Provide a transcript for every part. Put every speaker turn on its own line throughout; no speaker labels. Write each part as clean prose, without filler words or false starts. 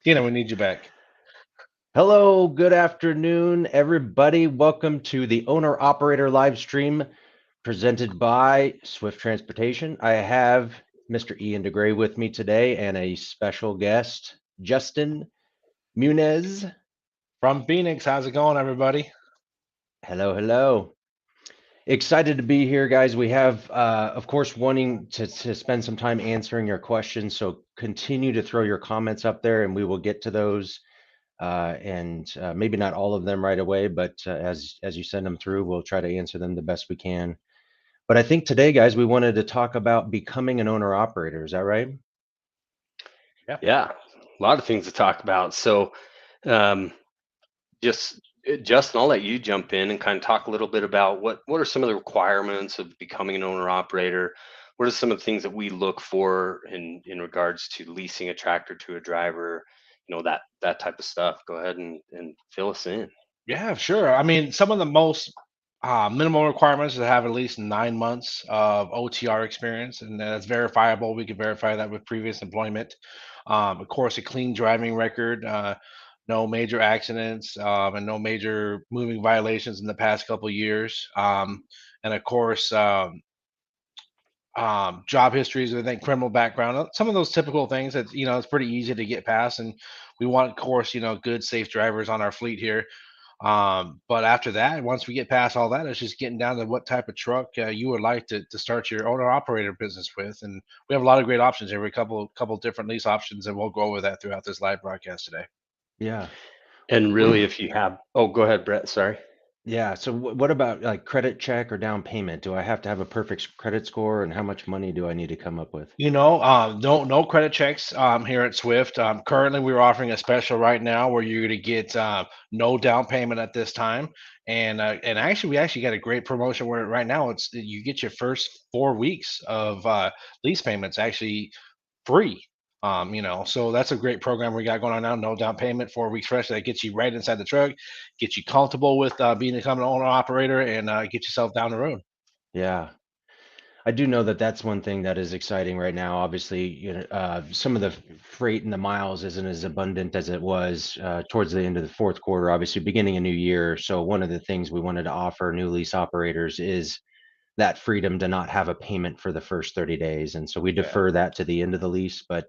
Tina, we need you back.
Hello, good afternoon, everybody. Welcome to the owner operator live stream presented by Swift Transportation. I have Mr. Ian DeGray with me today and a special guest, Justin Munez.
From Phoenix, how's it going, everybody?
Hello, hello. Excited to be here, guys. We have, of course, wanting to spend some time answering your questions. So continue to throw your comments up there and we will get to those. And maybe not all of them right away, but as you send them through, we'll try to answer them the best we can. But I think today, guys, we wanted to talk about becoming an owner operator. Is that right?
Yeah.
Yeah, a lot of things to talk about. So, um, just Justin, I'll let you jump in and kind of talk a little bit about what are some of the requirements of becoming an owner operator. What are some of the things that we look for in regards to leasing a tractor to a driver? That type of stuff. Go ahead and fill us in.
Yeah, sure. I mean, some of the most minimal requirements is to have at least 9 months of OTR experience, and that's verifiable. We can verify that with previous employment. Of course, a clean driving record, no major accidents, and no major moving violations in the past couple years. And of course, job histories, I think criminal background, some of those typical things that it's pretty easy to get past, and we want, of course, good, safe drivers on our fleet here. But after that, once we get past all that, it's just getting down to what type of truck you would like to start your owner operator business with, and we have a lot of great options here. We have a couple different lease options, and we'll go over that throughout this live broadcast today.
Yeah.
And
What?
really, if you have, oh, go ahead, Brett. Sorry.
Yeah. So what about like credit check or down payment? Do I have to have a perfect credit score, and how much money do I need to come up with?
No credit checks here at Swift. Currently, we're offering a special right now where you're going to get no down payment at this time, and actually, we actually got a great promotion where right now it's you get your first 4 weeks of lease payments actually free. So that's a great program we got going on now. No down payment, 4 weeks fresh. That gets you right inside the truck, gets you comfortable with becoming an owner operator, and get yourself down the road.
Yeah. I do know that that's one thing that is exciting right now. Obviously, some of the freight and the miles isn't as abundant as it was towards the end of the fourth quarter, obviously beginning a new year. So one of the things we wanted to offer new lease operators is that freedom to not have a payment for the first 30 days. And so we
Yeah.
defer that to the end of the lease, but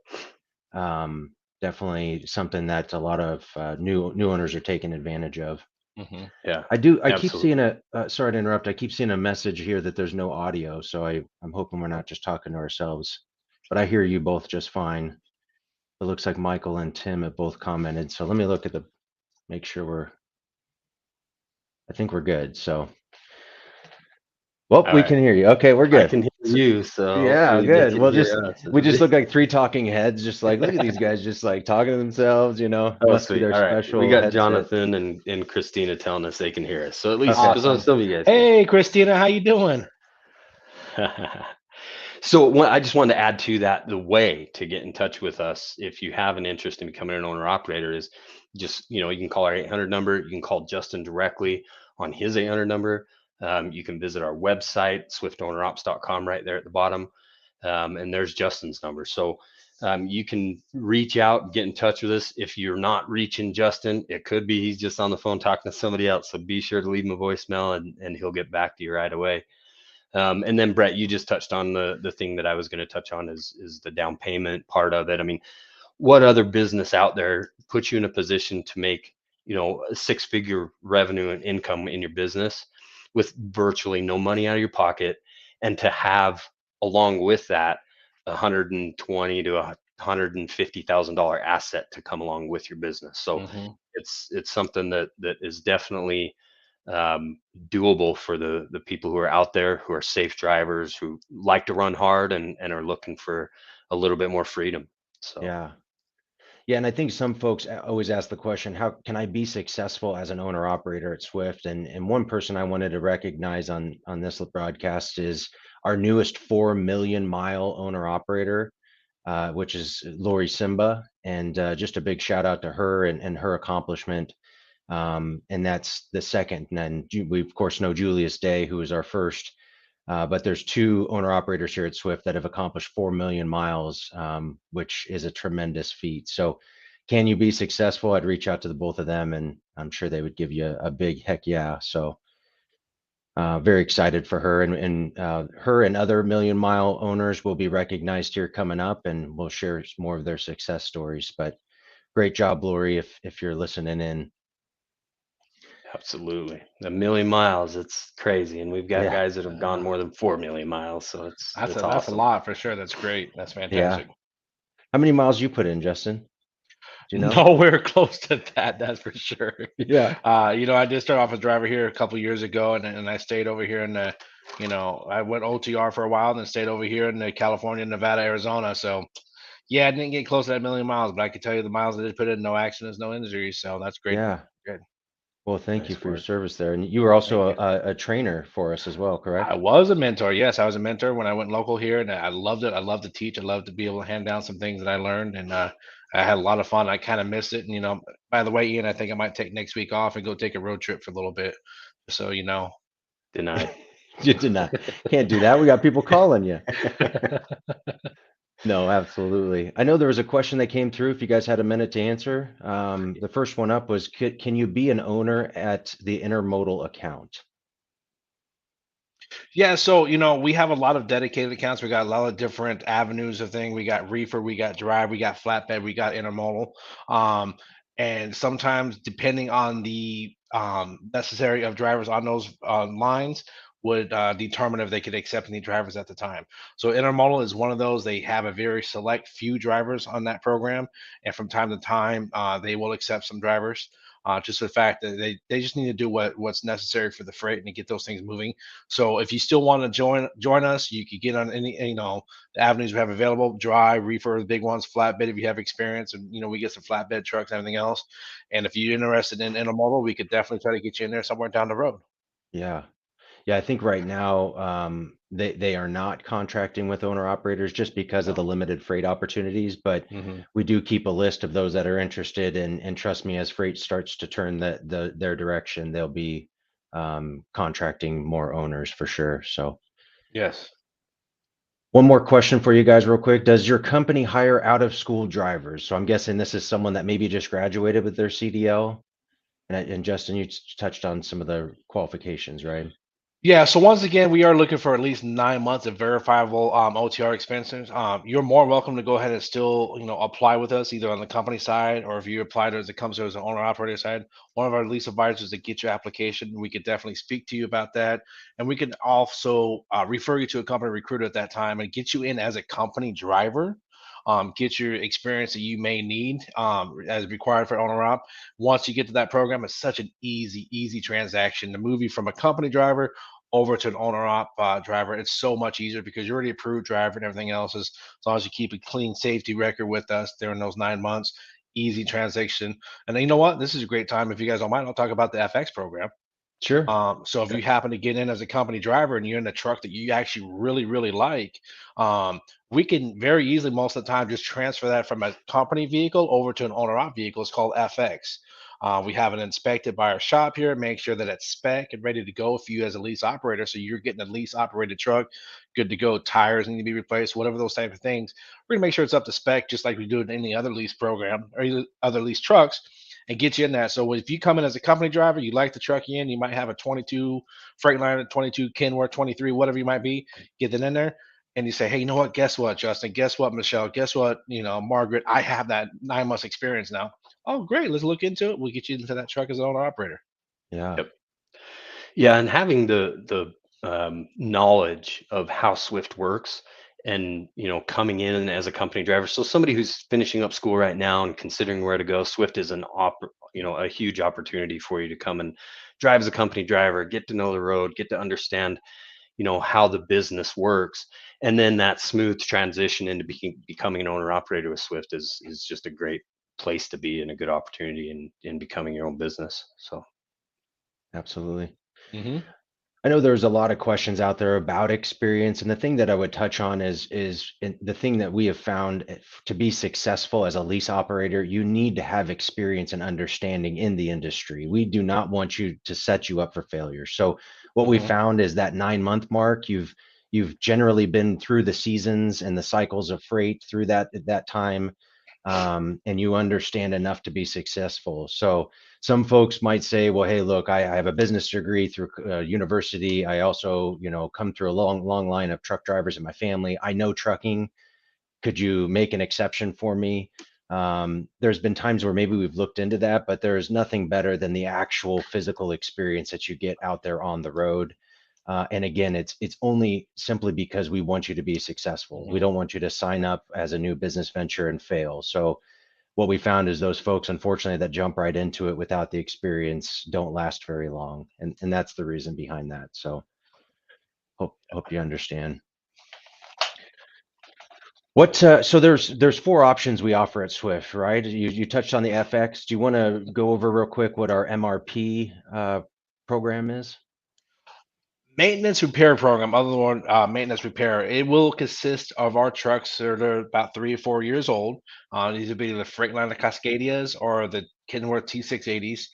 definitely something that a lot of new owners are taking advantage of.
Hmm.
Yeah,
I keep seeing
absolutely.
sorry to interrupt. I keep seeing a message here that there's no audio, so I'm hoping we're not just talking to ourselves. But I hear you both just fine. It looks like Michael and Tim have both commented. So let me look at make sure I think we're good. So, well,
All
we
right.
can hear you. Okay, we're
I
good.
can hear
So,
you, so
yeah,
hopefully they
good.
can
Well,
hear
just
us.
we just look like three talking heads. Just like, look at these guys, just like talking to themselves.
Oh,
Must be
sweet.
their
All right. We
special
got
headset.
Jonathan and Christina telling us they can hear us. So at least
Okay.
as long as
Awesome.
some of you guys
Hey, Christina, how you doing?
can. So I just wanted to add to that the way to get in touch with us if you have an interest in becoming an owner operator is just, you can call our 800 number. You can call Justin directly on his 800 number. You can visit our website, swiftownerops.com, right there at the bottom. And there's Justin's number. So you can reach out, get in touch with us. If you're not reaching Justin, it could be he's just on the phone talking to somebody else. So be sure to leave him a voicemail and he'll get back to you right away. And then Brett, you just touched on the thing that I was going to touch on is the down payment part of it. I mean, what other business out there puts you in a position to make a six-figure revenue and income in your business with virtually no money out of your pocket, and to have along with that 120 to $150,000 asset to come along with your business. So
Hmm.
it's something that is definitely doable for the people who are out there who are safe drivers who like to run hard and are looking for a little bit more freedom. So
Yeah. Yeah, and I think some folks always ask the question, how can I be successful as an owner operator at Swift? And one person I wanted to recognize on this broadcast is our newest 4 million mile owner operator, which is Lori Simba, and just a big shout out to her and her accomplishment. And that's the second. And then we of course know Julius Day, who is our first. But there's two owner operators here at Swift that have accomplished 4 million miles, which is a tremendous feat. So can you be successful? I'd reach out to the both of them, and I'm sure they would give you a big heck yeah. So very excited for her, and her and other Million Mile owners will be recognized here coming up, and we'll share more of their success stories. But great job, Lori, if you're listening in.
Absolutely. 1,000,000 miles, it's crazy. And we've got
Yeah,
guys that have gone more than 4,000,000 miles. So it's
That's a
awesome.
lot for sure. That's great. That's
yeah.
fantastic.
How many miles you put in, Justin? Do you know?
Nowhere close to that, that's for sure.
Yeah.
I did start off as a driver here a couple years ago, and I stayed over here in the, I went OTR for a while, and then stayed over here in the California, Nevada, Arizona. So yeah, I didn't get close to that 1,000,000 miles, but I can tell you the miles I did put in, no accidents, no injuries. So that's great.
Yeah.
Good.
Well, thank you
Nice
for your
work.
service there. And you were
Thank
also
you.
a trainer for us as well,
I
correct?
was a mentor. Yes, I was a mentor when I went local here, and I loved it. I love to teach. I love to be able to hand down some things that I learned, and I had a lot of fun. I kind of missed it, and by the way, Ian, I think I might take next week off and go take a road trip for a little bit, so you know.
Denied.
You did not. Can't do that. We got people calling you. No, absolutely. I know there was a question that came through. If you guys had a minute to answer, the first one up was, can you be an owner at the intermodal account?
Yeah, so we have a lot of dedicated accounts. We got a lot of different avenues of thing. We got reefer, we got drive, we got flatbed, we got intermodal. Um, and sometimes depending on the necessary of drivers on those lines would determine if they could accept any drivers at the time. So intermodal is one of those. They have a very select few drivers on that program, and from time to time they will accept some drivers. Just the fact that they just need to do what's necessary for the freight and to get those things moving. So if you still want to join us, you could get on any the avenues we have available: dry, reefer, the big ones, flatbed if you have experience, and we get some flatbed trucks and everything else. And if you're interested in intermodal, we could definitely try to get you in there somewhere down the road.
Yeah. Yeah, I think right now they are not contracting with owner operators just because of
No.
the limited freight opportunities, but
Hmm.
we do keep a list of those that are interested, and trust me, as freight starts to turn their direction, they'll be contracting more owners for sure. So
Yes.
one more question for you guys real quick. Does your company hire out of school drivers? So I'm guessing this is someone that maybe just graduated with their CDL. And Justin, you touched on some of the qualifications, right?
Yeah, so once again, we are looking for at least 9 months of verifiable OTR expenses. You're more welcome to go ahead and still, apply with us either on the company side or if you apply to as it comes to as an owner operator side. One of our lease advisors that get your application, we could definitely speak to you about that, and we can also refer you to a company recruiter at that time and get you in as a company driver. Get your experience that you may need as required for owner op. Once you get to that program, it's such an easy transaction to move you from a company driver over to an owner op driver. It's so much easier because you're already approved driver and everything else. As long as you keep a clean safety record with us during those 9 months, easy transaction. And then, you know what? This is a great time. If you guys don't mind, I'll talk about the FX program.
Sure.
So if you happen to get in as a company driver and you're in a truck that you actually really like, we can very easily most of the time just transfer that from a company vehicle over to an owner op vehicle. It's called FX. We have it inspected by our shop here, make sure that it's spec and ready to go for you as a lease operator. So you're getting a lease operated truck, good to go. Tires need to be replaced, whatever those type of things. We're gonna make sure it's up to spec, just like we do in any other lease program or either other lease trucks, and get you in that. So if you come in as a company driver, you like the truck you're in, you might have a 22 Freightliner, 22 Kenworth, 23, whatever you might be, get that in there. And you say, hey, you know what? Guess what, Justin? Guess what, Michelle? Guess what, Margaret? I have that 9 months experience now. Oh, great. Let's look into it. We'll get you into that truck as an owner operator.
Yeah.
Yep. Yeah, and having the knowledge of how Swift works, and coming in as a company driver. So somebody who's finishing up school right now and considering where to go, Swift is a huge opportunity for you to come and drive as a company driver, get to know the road, get to understand how the business works, and then that smooth transition into becoming an owner operator with Swift is just a great place to be and a good opportunity in becoming your own business. So
Absolutely.
Hmm.
I know there's a lot of questions out there about experience, and the thing that I would touch on the thing that we have found to be successful as a lease operator, you need to have experience and understanding in the industry. We do not want you to set you up for failure. So what we
Hmm.
found is that 9 month mark, you've generally been through the seasons and the cycles of freight through that time. and you understand enough to be successful. So some folks might say, well, hey, look, I have a business degree through university. I also, come through a long line of truck drivers in my family. I know trucking. Could you make an exception for me? There's been times where maybe we've looked into that, but there's nothing better than the actual physical experience that you get out there on the road. And again, it's only simply because we want you to be successful. We
Mhm.
don't want you to sign up as a new business venture and fail. So what we found is those folks, unfortunately, that jump right into it without the experience don't last very long, and that's the reason behind that. So hope you understand. So there's four options we offer at Swift, right? You touched on the FX. Do you want to go over real quick what our MRP program is?
Maintenance repair program, other one, maintenance repair. It will consist of our trucks that are about 3 or 4 years old. These would be the Freightliner Cascadias or the Kenworth T680s.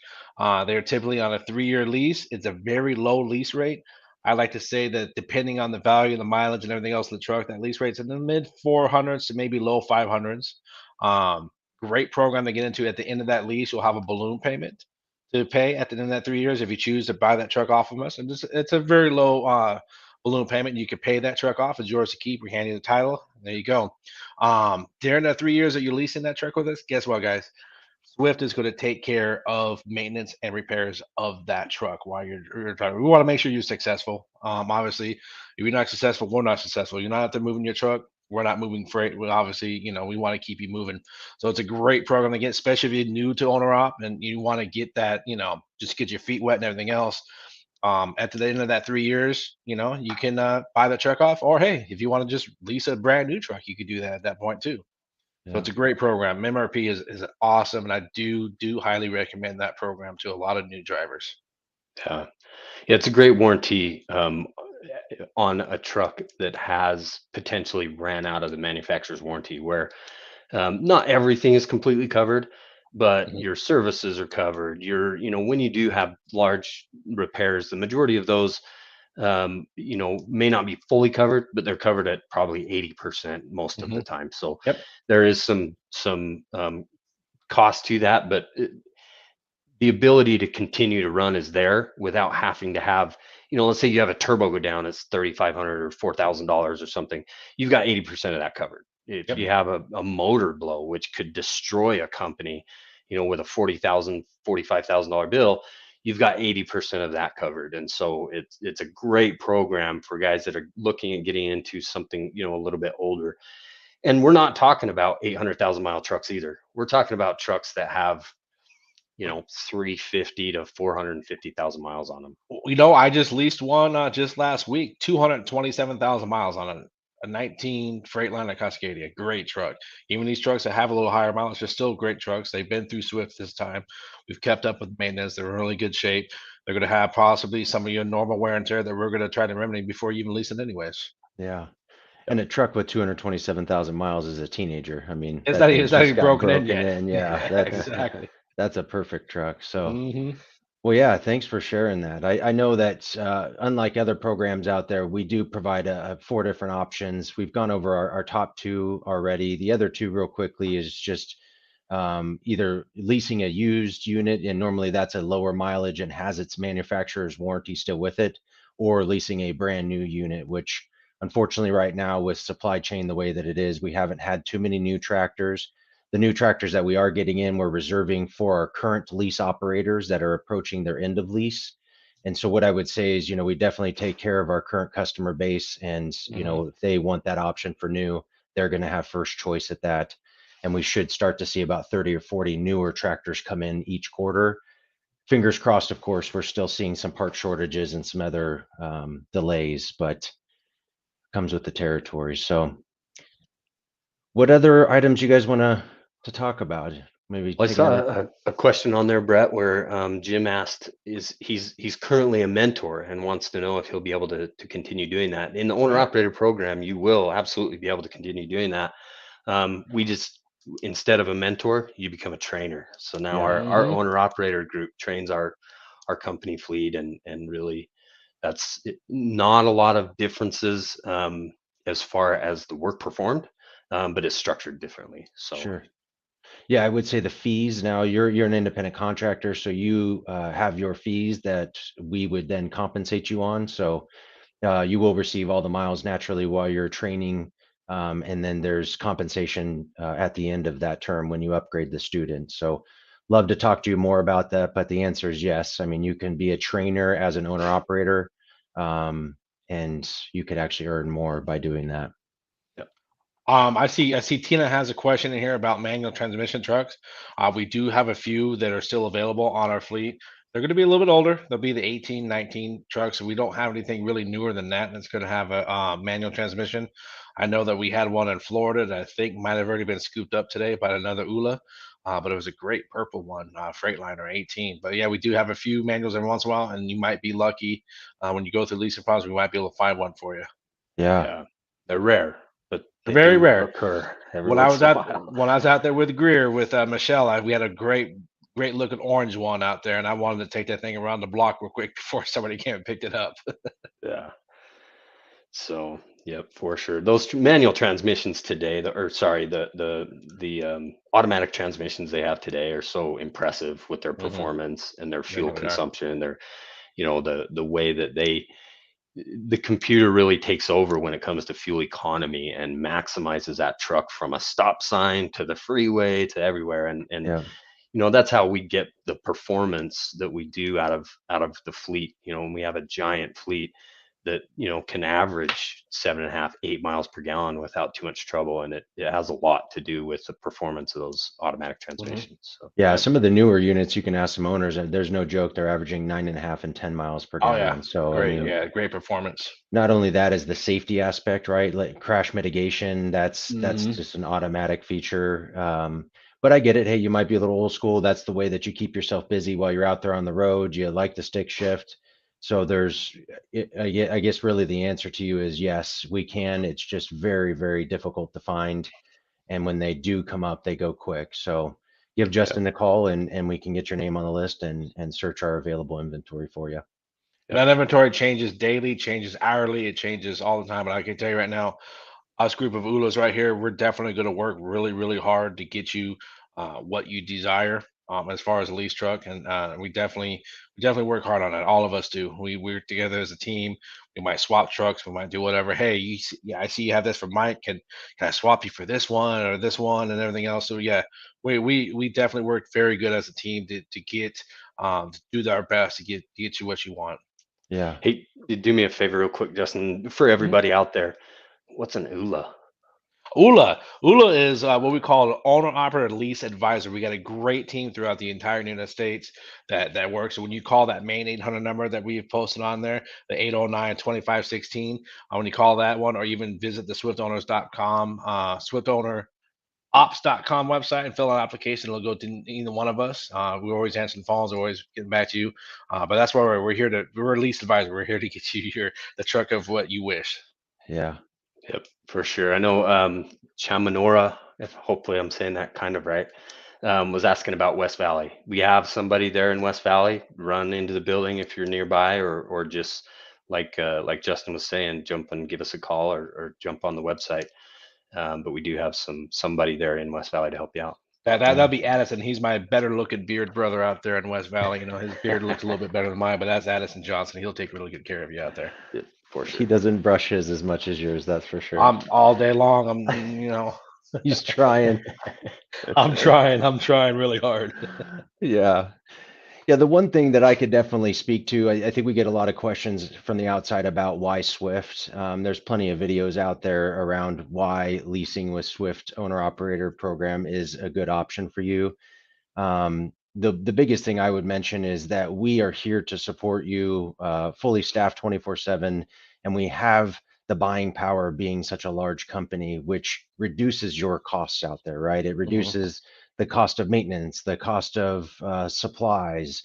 They're typically on a 3-year lease. It's a very low lease rate. I like to say that depending on the value, the mileage, and everything else of the truck, that lease rate's in the mid 400s to maybe low 500s. Um, Great program to get into. At the end of that lease, you'll have a balloon payment to pay at the end of that 3 years if you choose to buy that truck off of us. And it's a very low balloon payment. You can pay that truck off. It's yours to keep. We hand you the title. There you go. During the 3 years that you're leasing that truck with us, guess what, guys? Swift is going to take care of maintenance and repairs of that truck while you're driving. We want to make sure you're successful. Obviously, if you're not successful, we're not successful. You're not out there moving your truck. We're not moving freight. We obviously, we want to keep you moving. So it's a great program to get, especially if you're new to owner op and you want to get that, just get your feet wet and everything else. At the end of that 3 years, you can buy the truck off, or hey, if you want to just lease a brand new truck, you could do that at that point too. So
Yeah.
it's a great program. MRP is awesome, and I do highly recommend that program to a lot of new drivers.
Yeah. Yeah, it's a great warranty on a truck that has potentially ran out of the manufacturer's warranty, where not everything is completely covered, but
Mhm,
your services are covered. When you do have large repairs, the majority of those, may not be fully covered, but they're covered at probably 80% most of the
mhm.
time. So
Yep.
there is some cost to that, but the ability to continue to run is there without having to have, let's say you have a turbo go down, it's 3,500 or $4,000 or something. You've got 80% of that covered. If
Yep.
you have a motor blow, which could destroy a company, with a $45,000 bill, you've got 80% of that covered. And so it's a great program for guys that are looking at getting into something, a little bit older. And we're not talking about 800,000-mile trucks either. We're talking about trucks that have 350 to 450,000 miles on them.
I just leased one just last week, 227,000 miles on a 19 Freightliner Cascadia. Great truck. Even these trucks that have a little higher mileage, they're still great trucks. They've been through Swift this time. We've kept up with maintenance. They're in really good shape. They're going to have possibly some of your normal wear and tear that we're going to try to remedy before you even lease it, anyways.
Yeah. And a truck with 227,000 miles is a teenager. I mean,
It's
that
not even,
thing
it's not
just
even
got
broken in
broken
yet.
in. Yeah,
Yeah, exactly.
that's a perfect truck. So,
Hmm.
well, yeah, thanks for sharing that. I know that unlike other programs out there, we do provide four different options. We've gone over our top two already. The other two, real quickly, is just either leasing a used unit, and normally that's a lower mileage and has its manufacturer's warranty still with it, or leasing a brand new unit, which unfortunately right now with supply chain the way that it is, we haven't had too many new tractors. The new tractors that we are getting in, we're reserving for our current lease operators that are approaching their end of lease. And so what I would say is, we definitely take care of our current customer base, and,
Hmm.
if they want that option for new, they're going to have first choice at that. And we should start to see about 30 or 40 newer tractors come in each quarter. Fingers crossed, of course, we're still seeing some part shortages and some other delays, but comes with the territory. So what other items you guys want to talk about? Maybe
Well, I
take
saw
another.
a question on there, Brett, where Jim asked, is he's currently a mentor and wants to know if he'll be able to continue doing that. In the owner
Yeah.
operator program, you will absolutely be able to continue doing that. We just, instead of a mentor, you become a trainer. So now
Yeah.
our
Hmm.
owner operator group trains our company fleet, and really not a lot of differences as far as the work performed, but it's structured differently. So
Sure. Yeah, I would say the fees. Now you're an independent contractor, so you have your fees that we would then compensate you on. So you will receive all the miles naturally while you're training. And then there's compensation at the end of that term when you upgrade the student. So love to talk to you more about that, but the answer is yes. I mean, you can be a trainer as an owner operator, um, and you could actually earn more by doing that.
I see Tina has a question in here about manual transmission trucks. We do have a few that are still available on our fleet. They're going to be a little bit older. They'll be the 18, 19 trucks. We don't have anything really newer than that that's going to have a manual transmission. I know that we had one in Florida that I think might have already been scooped up today by another ULA, but it was a great purple one, Freightliner 18. But yeah, we do have a few manuals every once in a while, and you might be lucky when you go through leasing problems, we might be able to find one for you.
Yeah.
Yeah, they're rare, but
They're
they
very
do
rare.
occur every
When I
once
was
in a
out
while.
when I was out there with Greer with Michelle, we had a great looking orange one out there, and I wanted to take that thing around the block real quick before somebody came and picked it up.
Yeah. So, yep, for sure. Those manual transmissions today, or sorry, the automatic transmissions they have today are so impressive with their
Hmm.
performance and their
They
fuel
really are.
consumption. Their, the way that the computer really takes over when it comes to fuel economy and maximizes that truck from a stop sign to the freeway to everywhere. And
Yeah.
that's how we get the performance that we do out of the fleet. When we have a giant fleet that can average 7.5, 8 miles per gallon without too much trouble, and it has a lot to do with the performance of those automatic
Hmm.
transmissions. So
Yeah, some of the newer units, you can ask some owners, and there's no joke, they're averaging 9.5 and 10 miles per
Oh yeah,
gallon. So, I
great.
mean,
Yeah, great performance.
not only that is the safety aspect, right? Like crash mitigation, that's
Hmm.
just an automatic feature. But I get it. Hey, you might be a little old school. That's the way that you keep yourself busy while you're out there on the road. You like the stick shift. So I guess really the answer to you is yes, we can. It's just very, very difficult to find. And when they do come up, they go quick. So give
yeah,
Justin a call and we can get your name on the list and search our available inventory for you.
yep,
That inventory changes daily, changes hourly, it changes all the time. But I can tell you right now, us group of ULAs right here, we're definitely going to work really, really hard to get you what you desire as far as a lease truck, and we definitely work hard on that. All of us do. We work together as a team. We might swap trucks. We might do whatever. Hey, yeah, I see you have this for Mike. Can I swap you for this one or this one and everything else? So yeah, we definitely work very good as a team to get to do our best to get you what you want.
Yeah.
hey, do me a favor real quick, Justin, for everybody out there. What's an ULA?
ULA is what we call an owner operator lease advisor. We got a great team throughout the entire United States that works. So when you call that main 800 number that we've posted on there, the 809-2516, when you call that one, or even visit the swiftowners.com, swiftowners.ops.com website and fill out an application. It'll go to either one of us. We always answer the phones, always getting back to you. But that's why we're here we're a lease advisor. We're here to get you the truck of what you wish.
Yeah.
Yep, for sure. I know Chamanora, if hopefully I'm saying that kind of right, was asking about West Valley. We have somebody there in West Valley. Run into the building if you're nearby, or just like Justin was saying, jump and give us a call, or jump on the website. But we do have somebody there in West Valley to help you out.
Yeah.
That'll be Addison. He's my better looking beard brother out there in West Valley. You know, his beard looks a little bit better than mine, but that's Addison Johnson. He'll take really good care of you out there.
Yep, for
He
sure.
doesn't brush his as much as yours, that's for sure.
I'm all day long.
He's trying.
I'm trying really hard.
Yeah. Yeah, the one thing that I could definitely speak to, I think we get a lot of questions from the outside about why Swift. There's plenty of videos out there around why leasing with Swift owner operator program is a good option for you. The biggest thing I would mention is that we are here to support you, fully staffed 24/7, and we have the buying power of being such a large company, which reduces your costs out there, right? It
Hmm.
reduces the cost of maintenance, the cost of supplies.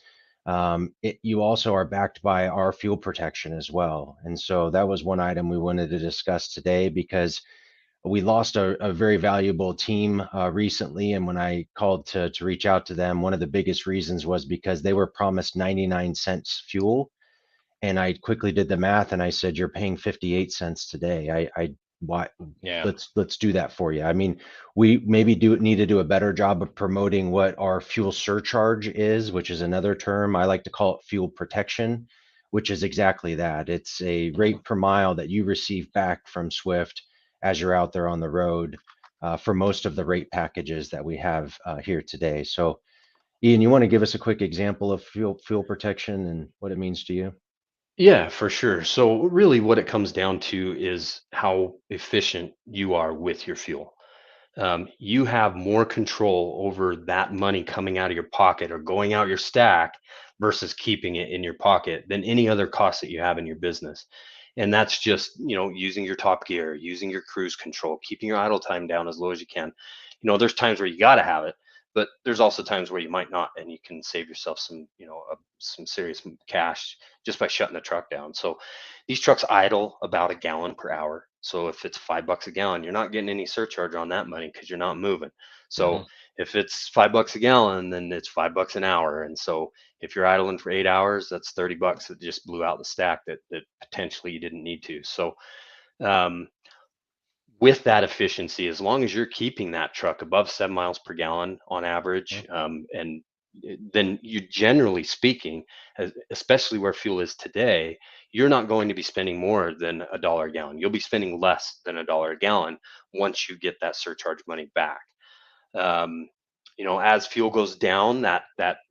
You also are backed by our fuel protection as well, and so that was one item we wanted to discuss today because we lost a very valuable team recently, and when I called to reach out to them, one of the biggest reasons was because they were promised 99 cents fuel, and I quickly did the math and I said, you're paying 58 cents today. I why
Yeah.
let's do that for you. I mean, we maybe need to do a better job of promoting what our fuel surcharge is, which is another term. I like to call it fuel protection, which is exactly that. It's a rate per mile that you receive back from Swift as you're out there on the road, for most of the rate packages that we have here today. So Ian, you want to give us a quick example of fuel protection and what it means to you?
Yeah, for sure. So really what it comes down to is how efficient you are with your fuel. You have more control over that money coming out of your pocket or going out your stack versus keeping it in your pocket than any other cost that you have in your business. And that's just, using your top gear, using your cruise control, keeping your idle time down as low as you can. There's times where you got to have it, but there's also times where you might not, and you can save yourself some serious cash just by shutting the truck down. So these trucks idle about a gallon per hour. So if it's $5 a gallon, you're not getting any surcharge on that money because you're not moving. So
Hmm.
if it's $5 a gallon, then it's $5 an hour. And so if you're idling for 8 hours, that's $30 that just blew out the stack that potentially you didn't need to. So um, with that efficiency, as long as you're keeping that truck above 7 miles per gallon on average, and then you generally speaking, especially where fuel is today, you're not going to be spending more than $1 a gallon. You'll be spending less than $1 a gallon once you get that surcharge money back. um, as fuel goes down, that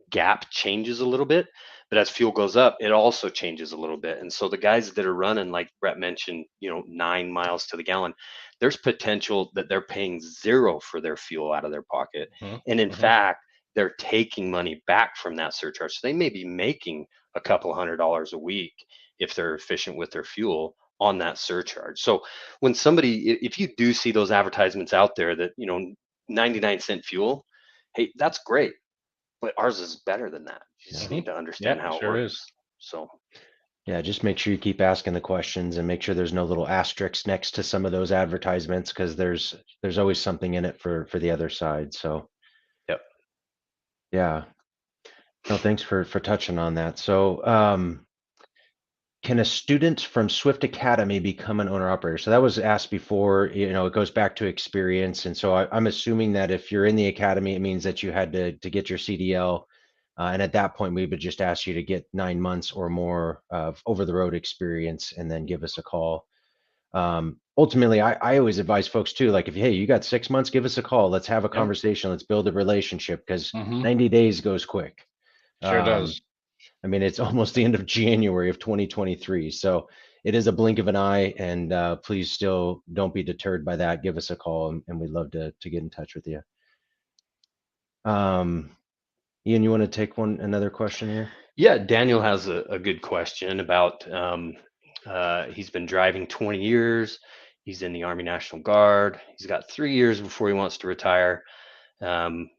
gap changes a little bit, but as fuel goes up, it also changes a little bit. And so the guys that are running, like Brett mentioned, 9 miles to the gallon, there's potential that they're paying zero for their fuel out of their pocket.
Hmm.
And in
Hmm.
fact, they're taking money back from that surcharge. So they may be making a couple $100 a week if they're efficient with their fuel on that surcharge. So when if you do see those advertisements out there that, 99-cent fuel, hey, that's great, but ours is better than that. You just
Hmm.
need to understand
Yeah,
how it
sure is.
works. So,
Yeah, just make sure you keep asking the questions and make sure there's no little asterisks next to some of those advertisements because there's always something in it for the other side. So
yep.
yeah, no, thanks for touching on that. So can a student from Swift Academy become an owner operator? So that was asked before. It goes back to experience, and so I'm assuming that if you're in the academy, it means that you had to get your CDL. And at that point, we would just ask you to get 9 months or more of over the road experience and then give us a call. Ultimately, I always advise folks too, like hey, you got 6 months, give us a call. Let's have a
Yep.
conversation. Let's build a relationship because
Hmm.
90 days goes quick.
Sure
Um,
does.
I mean, it's almost the end of January of 2023. So it is a blink of an eye. And please still don't be deterred by that. Give us a call and we'd love to get in touch with you. Um, Ian, you want to take another question here?
Yeah, Daniel has a good question about he's been driving 20 years. He's in the Army National Guard. He's got 3 years before he wants to retire. Um,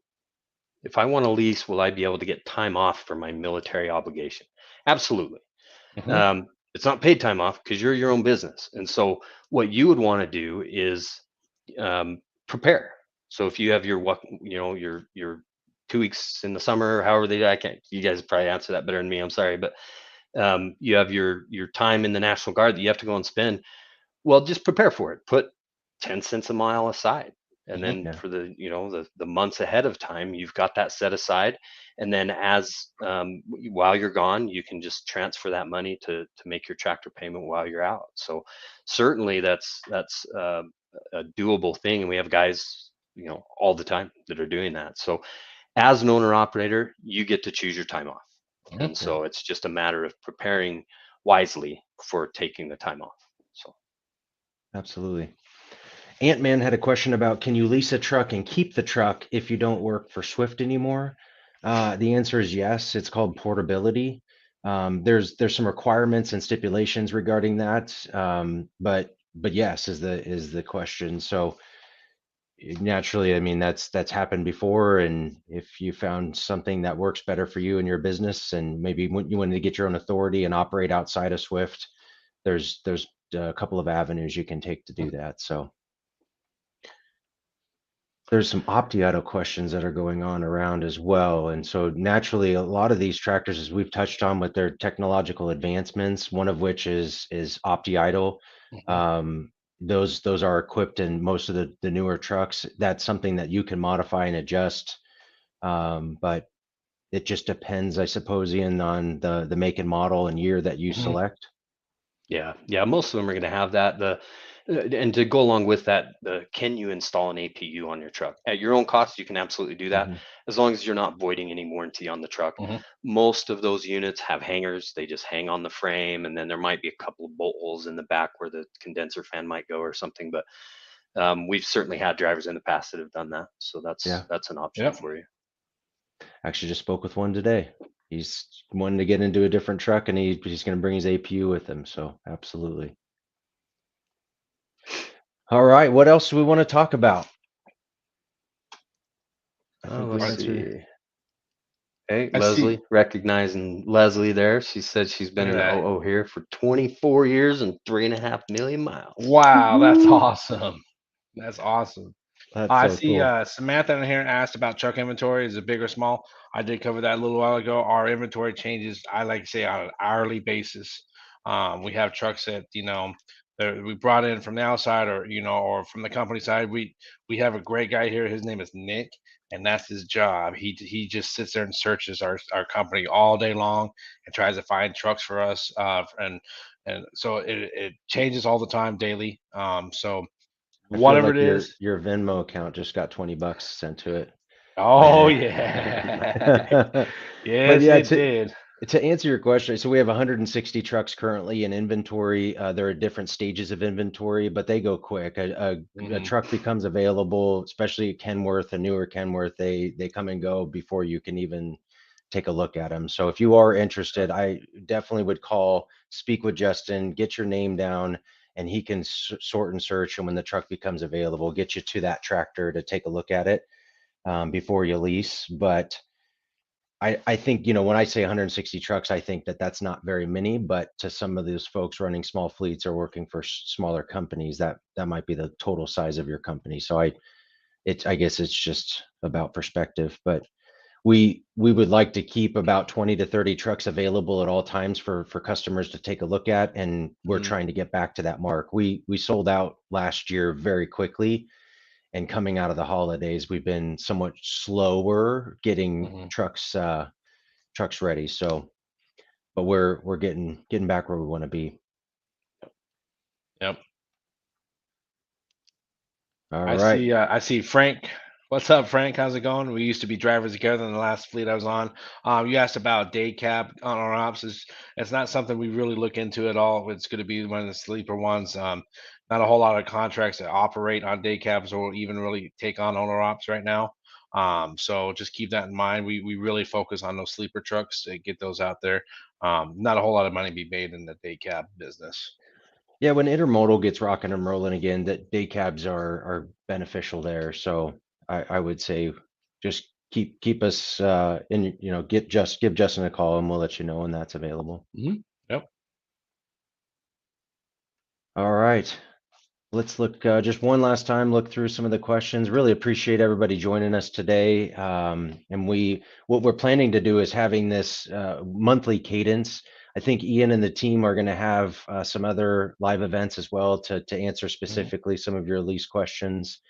if I want to lease, will I be able to get time off for my military obligation? Absolutely.
Hmm.
It's not paid time off because you're your own business. And so what you would want to do is prepare. So if you have your 2 weeks in the summer, however I can't, you guys probably answer that better than me. I'm sorry, but you have your time in the National Guard that you have to go and spend. Well, just prepare for it. Put 10 cents a mile aside. And
Hmm.
then
Yeah,
for the months ahead of time, you've got that set aside. And then while you're gone, you can just transfer that money to make your tractor payment while you're out. So certainly that's a doable thing. And we have guys, all the time that are doing that. So as an owner operator, you get to choose your time off.
Hmm.
And
yeah,
so it's just a matter of preparing wisely for taking the time off. So
absolutely. Ant-Man had a question about can you lease a truck and keep the truck if you don't work for Swift anymore? The answer is yes. It's called portability. There's some requirements and stipulations regarding that, but yes is the question. So naturally, I mean that's happened before, and if you found something that works better for you and your business, and maybe when you wanted to get your own authority and operate outside of Swift, there's a couple of avenues you can take to do that. So. There's some Opti-Auto questions that are going on around as well. And so naturally, a lot of these tractors, as we've touched on with their technological advancements, one of which is Opti-Idle.
Hmm.
Um, those are equipped in most of the newer trucks. That's something that you can modify and adjust. But it just depends, I suppose, Ian, on the make and model and year that you
Mhm.
select.
Yeah, most of them are going to have that. And to go along with that, can you install an APU on your truck at your own cost? You can absolutely do that
Mhm.
as long as you're not voiding any warranty on the truck.
Mhm.
Most of those units have hangers; they just hang on the frame, and then there might be a couple of bolt holes in the back where the condenser fan might go or something. But we've certainly had drivers in the past that have done that, so
Yeah.
that's an option
Yep.
for you.
Actually, just spoke with one today. He's wanting to get into a different truck, and he's going to bring his APU with him. So absolutely. All right. What else do we want to talk about? I think we
Let's
answered.
see. Hey,
I see.
Leslie, recognizing Leslie there. She said she's been
Look at
in
that.
OO here for 24 years and 3.5 million miles.
Wow, that's
Woo!
awesome. That's awesome.
That's
I
so
see
cool.
Samantha in here asked about truck inventory. Is it big or small? I did cover that a little while ago. Our inventory changes, I like to say, on an hourly basis. We have trucks that, that we brought in from the outside or, or from the company side. We have a great guy here. His name is Nick, and that's his job. He just sits there and searches our company all day long and tries to find trucks for us. And so it changes all the time daily. So
I feel
whatever
like
it is.
your Venmo account just got $20 sent to it.
Oh, yeah.
But
Yes,
yeah,
it did.
to answer your question, so we have 160 trucks currently in inventory. There are different stages of inventory, but they go quick. A
Mhm,
truck becomes available, especially at Kenworth, a newer Kenworth. They come and go before you can even take a look at them. So if you are interested, I definitely would call, speak with Justin, get your name down, and he can sort and search. And when the truck becomes available, get you to that tractor to take a look at it before you lease. But I think, when I say 160 trucks, I think that that's not very many, but to some of those folks running small fleets or working for smaller companies, that might be the total size of your company. So I guess it's just about perspective, but we would like to keep about 20 to 30 trucks available at all times for customers to take a look at, and we're
mhm,
trying to get back to that mark. We sold out last year very quickly, and coming out of the holidays, we've been somewhat slower getting
mhm.
trucks ready. So, but we're getting back where we want to be.
Yep.
All right.
I see Frank. What's up, Frank? How's it going? We used to be drivers together in the last fleet I was on. You asked about day cab on our ops. It's not something we really look into at all. It's going to be one of the sleeper ones. Not a whole lot of contracts that operate on day cabs or even really take on owner ops right now. So just keep that in mind. We really focus on those sleeper trucks to get those out there. Not a whole lot of money be made in the day cab business.
Yeah, when intermodal gets rocking and rolling again, that day cabs are beneficial there. So I would say just keep us in, give Justin a call and we'll let you know when that's available.
Yep.
All right. Let's look just one last time, look through some of the questions. Really appreciate everybody joining us today. And what we're planning to do is having this monthly cadence. I think Ian and the team are going to have some other live events as well to answer
Mhm.
specifically some of your lease questions.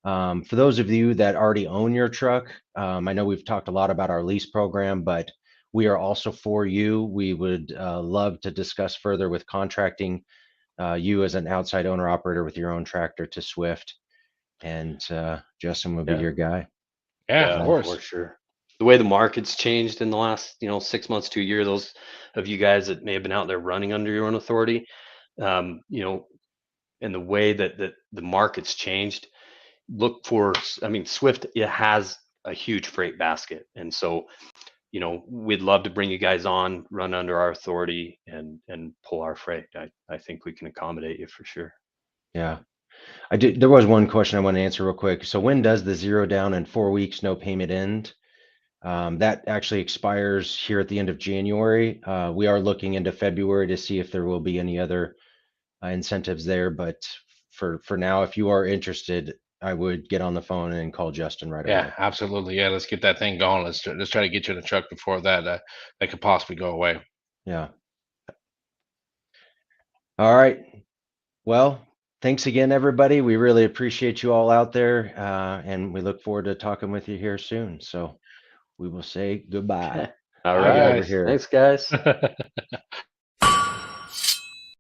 For those of you that already own your truck, I know we've talked a lot about our lease program, but we are also for you. We would love to discuss further with contracting you as an outside owner operator with your own tractor to Swift, and Justin would be
Yeah,
your guy.
Yeah, of
yeah,
So
for
course.
sure. The way the market's changed in the last, 6 months to a year, those of you guys that may have been out there running under your own authority, um, you know, and the way that the market's changed, look for, I mean, Swift, it has a huge freight basket. And so, we'd love to bring you guys on, run under our authority and pull our freight. I think we can accommodate you for sure.
yeah, I did. There was one question I want to answer real quick. So when does the 0 down and 4 weeks no payment end? That actually expires here at the end of January. We are looking into February to see if there will be any other incentives there, but for now, if you are interested, I would get on the phone and call Justin right
Yeah,
away.
absolutely. Yeah, let's get that thing going. Let's try to get you in the truck before that could possibly go away.
Yeah. All right. Well, thanks again, everybody. We really appreciate you all out there, and we look forward to talking with you here soon. So we will say goodbye.
All
Bye,
right.
over here.
Thanks, guys.